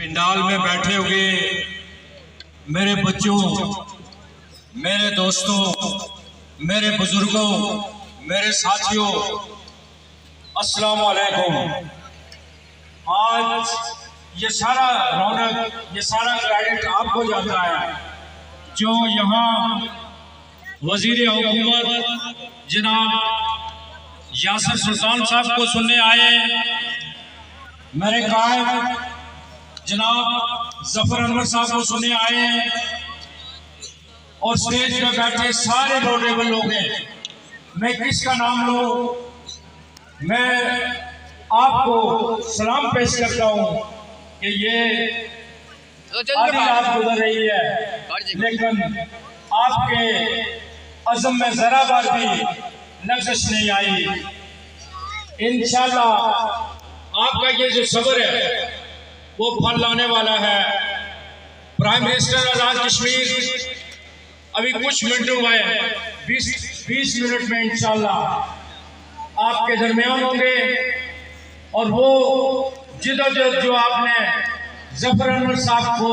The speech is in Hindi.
पंडाल में बैठे हुए मेरे बच्चों, मेरे दोस्तों, मेरे बुजुर्गों, मेरे साथियों, अस्सलाम वालेकुम। आज ये सारा रौनक, ये सारा क्रेडिट आपको जाता है जो यहाँ वजीर हुकूमत जनाब यासिर सुल्तान साहब को सुनने आए, मेरे कायद जनाब जफर अनवर साहब को सुनने आए और स्टेज पे बैठे सारे नोटेबल लोग हैं। मैं किसका नाम लूं? मैं आपको सलाम पेश करता हूं कि ये आधी रात गुजर रही है, लेकिन आपके अज़म में जरा बार भी लग़ज़श नहीं आई। इंशाअल्लाह आपका ये जो सब्र है वो फल लाने वाला है। प्राइम मिनिस्टर आज़ाद कश्मीर अभी कुछ मिनटों में 20 मिनट में इंशाअल्लाह आपके दरमियान होंगे और वो जिद्दोजहद जो आपने जफर अनवर साहब को